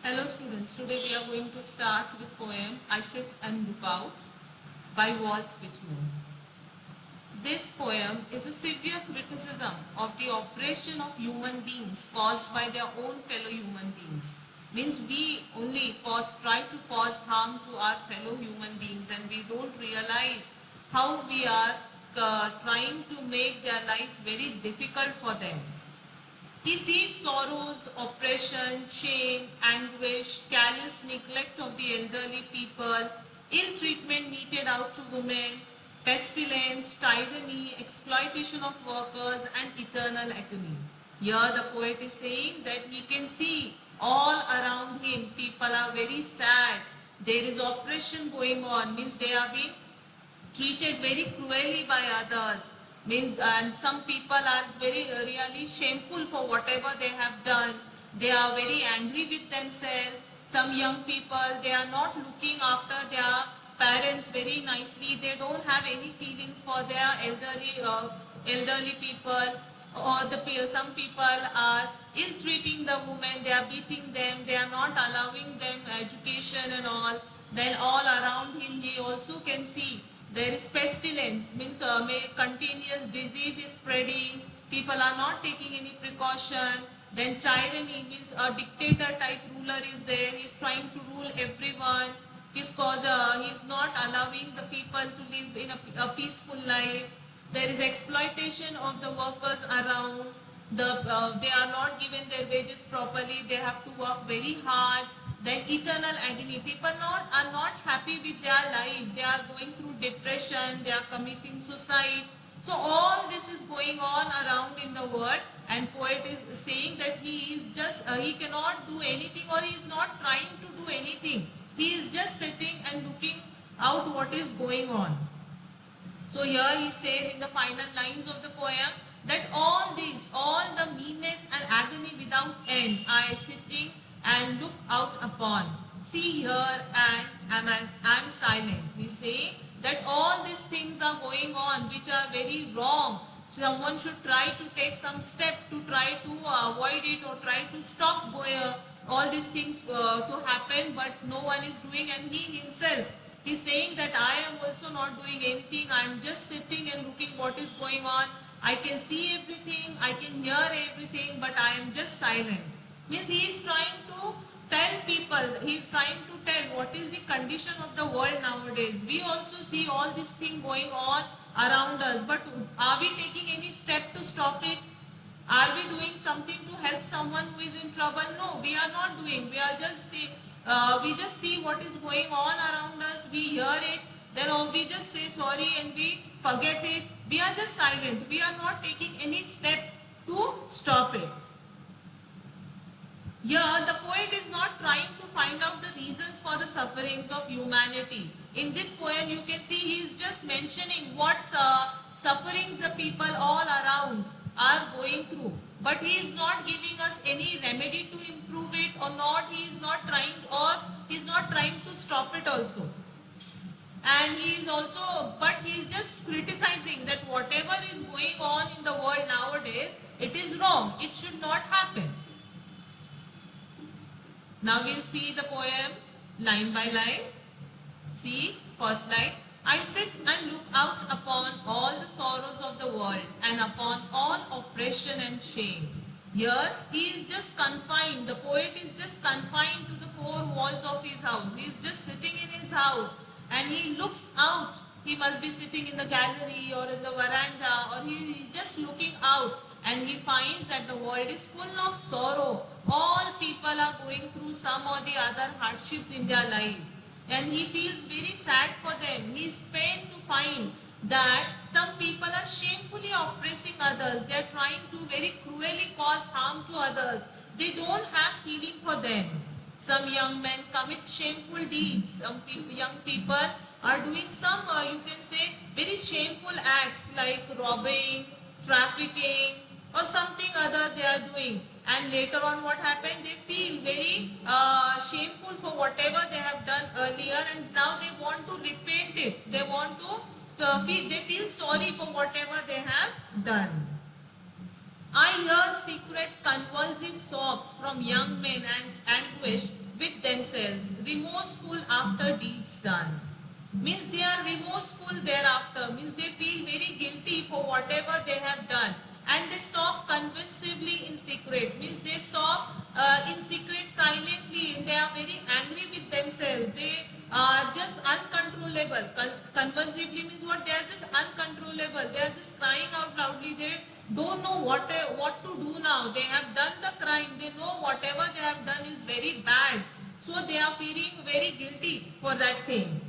Hello students, today we are going to start with poem I Sit and Look Out by Walt Whitman. This poem is a severe criticism of the oppression of human beings caused by their own fellow human beings. Means we only try to cause harm to our fellow human beings and we don't realize how we are trying to make their life very difficult for them. He sees sorrows, oppression, shame, anguish, callous neglect of the elderly people, ill treatment meted out to women, pestilence, tyranny, exploitation of workers, and eternal agony. Here the poet is saying that he can see all around him people are very sad. There is oppression going on, means they are being treated very cruelly by others, means, and some people are very really shameful for whatever they have done. They are very angry with themselves. Some young people, they are not looking after their parents very nicely. They don't have any feelings for their elderly people, or some people are ill treating the women. They are beating them, they are not allowing them education and all. Then all around him he also can see there is pestilence, means continuous disease is spreading. People are not taking any precaution. Then tyranny, means a dictator type ruler is there. He is trying to rule everyone. He is not allowing the people to live in a peaceful life. There is exploitation of the workers around. They are not given their wages properly. They have to work very hard. Then eternal agony. People are not happy with their life. They are going through depression. They are committing suicide. So all this is going on around in the world, and poet is saying that he is just he cannot do anything, or he is not trying to do anything. He is just sitting and looking out what is going on. So here he says in the final lines of the poem that all this, all the meanness and agony without end, I sitting and look out upon. See here and am silent. We say that all these things are going on which are very wrong. Someone should try to take some step to try to avoid it, or try to stop all these things to happen, but no one is doing, and he himself is saying that I am also not doing anything. I am just sitting and looking what is going on. I can see everything, I can hear everything, but I am just silent. Means he is trying to tell people, he is trying to tell what is the condition of the world nowadays. We also see all this thing going on around us, but are we taking any step to stop it? Are we doing something to help someone who is in trouble? No, we are not doing. We are just seeing, we just see what is going on around us. We hear it, then we just say sorry and we forget it. We are just silent. We are not taking any step to stop it. Here, the poet is not trying to find out the reasons for the sufferings of humanity. In this poem, you can see he is just mentioning what sufferings the people all around are going through. But he is not giving us any remedy to improve it, or not. He is not trying, or he is not trying to stop it also. And he is also, but he is just criticizing that whatever is going on in the world nowadays, it is wrong. It should not happen. Now we'll see the poem line by line. See, first line. I sit and look out upon all the sorrows of the world, and upon all oppression and shame. Here he is just confined, the poet is just confined to the four walls of his house. He is just sitting in his house and he looks out. He must be sitting in the gallery or in the veranda, or he is just looking out, and he finds that the world is full of sorrow. All people are going through some or the other hardships in their life, and he feels very sad for them. He is pained to find that some people are shamefully oppressing others. They are trying to very cruelly cause harm to others. They don't have feeling for them. Some young men commit shameful deeds. Some young people are doing some, you can say, very shameful acts like robbing, trafficking, or something other they are doing. And later on what happened? They feel very shameful for whatever they have done earlier, and now they want to repent it. They want to they feel sorry for whatever they have done. I hear secret convulsive sobs from young men and anguish themselves, remorseful after deeds done. Means they are remorseful thereafter, means they feel very guilty for whatever they have done, and they sob convulsively in secret, means they sob in secret silently, and they are very angry with themselves. They are just uncontrollable. Convulsively means what? They are just uncontrollable. They are just crying out loudly. They don't know what to do now. They have done the crime. They know whatever they have done is very bad. So they are feeling very guilty for that thing.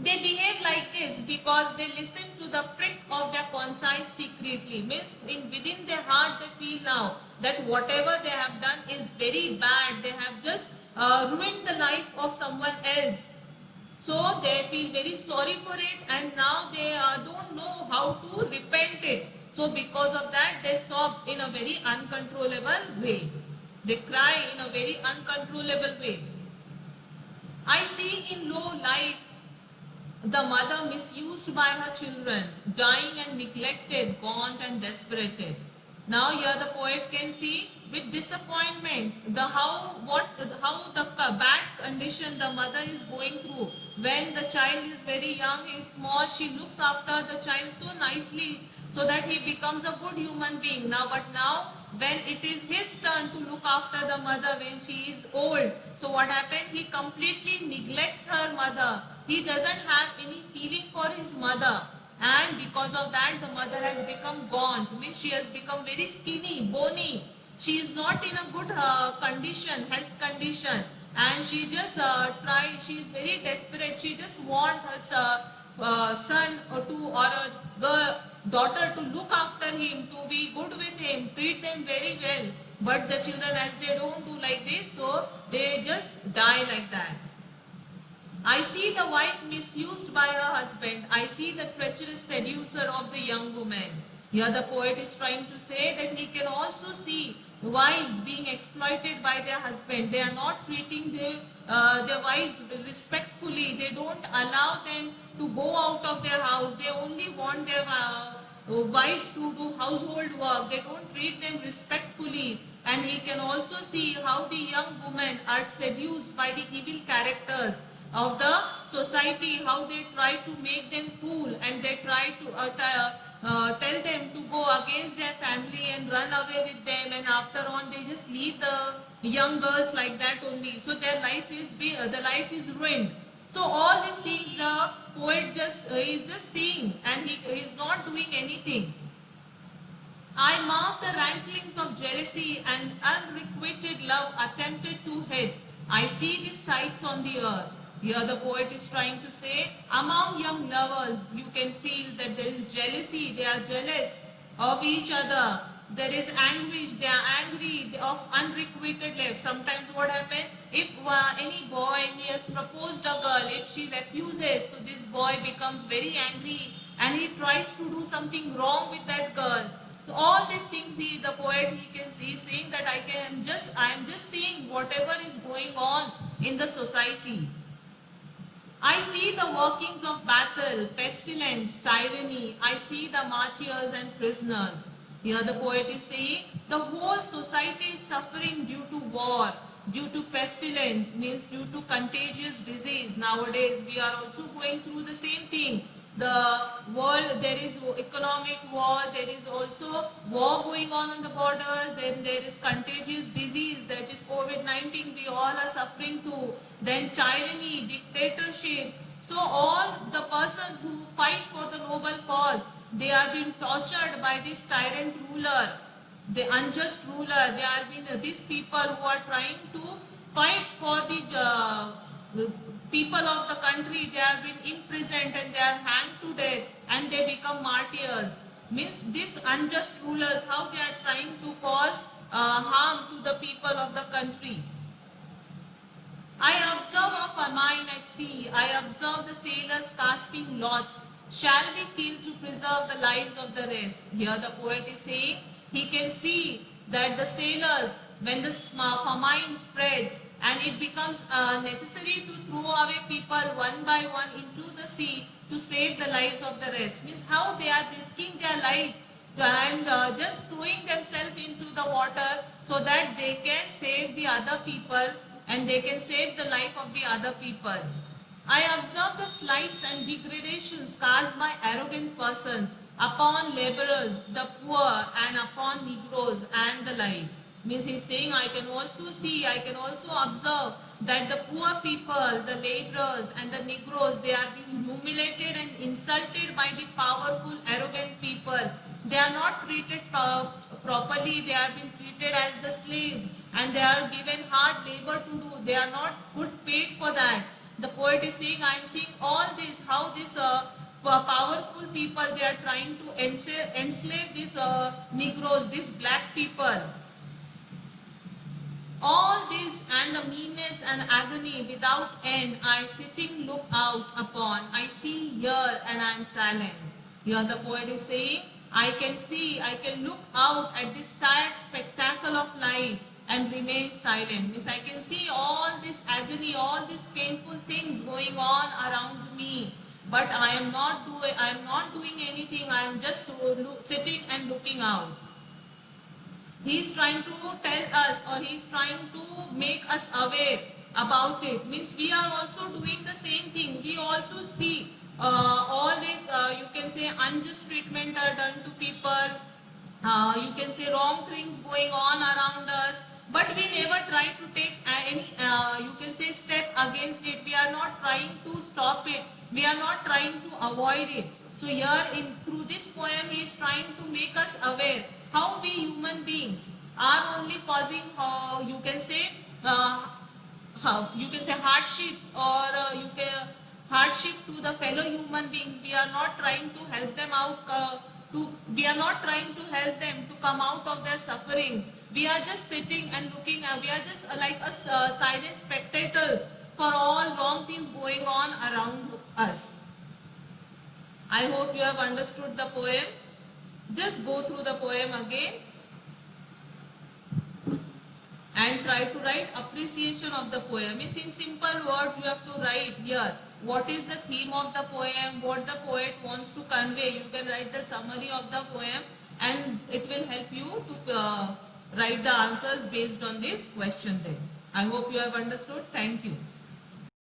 They behave like this because they listen to the prick of their conscience secretly. Means within their heart they feel now that whatever they have done is very bad. They have just ruined the life of someone else. So they feel very sorry for it, and now they don't know how to repent it. So because of that they sob in a very uncontrollable way. They cry in a very uncontrollable way. I see in low life the mother misused by her children, dying and neglected, gaunt and desperated. Now here the poet can see with disappointment how the bad condition the mother is going through. When the child is very young, is small, she looks after the child so nicely so that he becomes a good human being. But now when it is his turn to look after the mother when she is old, so what happened? He completely neglects her mother. He doesn't have any feeling for his mother, and because of that the mother has become gaunt, means she has become very skinny, bony. She is not in a good health condition, and she just she is very desperate. She just wants her son or a daughter to look after him, to be good with him, treat them very well. But the children, as they don't do like this, so they just die like that. I see the wife misused by her husband. I see the treacherous seducer of the young woman. Here the poet is trying to say that we can also see wives being exploited by their husband. They are not treating their wives respectfully. They don't allow them to go out of their house. They only want their wives to do household work. They don't treat them respectfully. And he can also see how the young women are seduced by the evil characters of the society, how they try to make them fool, and they try to tell them to go against their family and run away with them, and after on they just leave the young girls like that only. So their life is ruined. So all these things the poet is just seeing, and he is not doing anything. I mark the ranklings of jealousy and unrequited love attempted to hit. I see these sights on the earth. Here the poet is trying to say, among young lovers, you can feel that there is jealousy, they are jealous of each other. There is anguish, they are angry of unrequited love. Sometimes what happens, if any boy, he has proposed a girl, if she refuses, so this boy becomes very angry and he tries to do something wrong with that girl. So all these things, the poet, he can see, saying that I am just seeing whatever is going on in the society. I see the workings of battle, pestilence, tyranny. I see the martyrs and prisoners. Here the poet is saying the whole society is suffering due to war, due to pestilence, means due to contagious disease. Nowadays we are also going through the same thing. The world, there is economic war, there is also war going on the borders, then there is contagious disease, that is COVID-19, we all are suffering too. Then tyranny, dictatorship. So all the persons who fight for the noble cause, they are being tortured by this tyrant ruler, the unjust ruler. They are being these people who are trying to fight for the people of the country. They are being imprisoned and they are hanged to death and they become martyrs. Means these unjust rulers, how they are trying to cause harm to the people of the country. I observe a famine at sea. I observe the sailors casting lots. Shall we kill to preserve the lives of the rest? Here the poet is saying he can see that the sailors, when the famine spreads and it becomes necessary to throw away people one by one into the sea to save the lives of the rest. Means how they are risking their lives and just throwing themselves into the water so that they can save the other people and they can save the life of the other people. I observe the slights and degradations caused by arrogant persons upon laborers, the poor, and upon Negroes and the like. Means he's saying, I can also see, I can also observe that the poor people, the laborers and the Negroes, they are being humiliated and insulted by the powerful, arrogant people. They are not treated properly, they are being treated as the slaves, and they are given hard labor to do. They are not good paid for that. The poet is saying, I am seeing all this, how this powerful people, they are trying to enslave these Negroes, these black people. All this and the meanness and agony without end, I sitting look out upon. I see here and I am silent. Here the poet is saying, I can see, I can look out at this sad spectacle of life and remain silent. Means I can see all this agony, all these painful things going on around me, but I am not doing anything. I am just sitting and looking out. He is trying to tell us, or he is trying to make us aware about it. Means we are also doing the same thing. We also see all this, you can say, unjust treatment are done to people. You can say wrong things going on around us. But we never try to take any, you can say, step against it. We are not trying to stop it. We are not trying to avoid it. So here through this poem, he is trying to make us aware how we human beings are only causing, you can say, hardships, or hardship to the fellow human beings. We are not trying to help them out. We are not trying to help them to come out of their sufferings. We are just sitting and looking. We are just like silent spectators for all wrong things going on around us. I hope you have understood the poem. Just go through the poem again and try to write appreciation of the poem. It's in simple words you have to write here. What is the theme of the poem? What the poet wants to convey? You can write the summary of the poem, and it will help you to write the answers based on this question then. I hope you have understood. Thank you.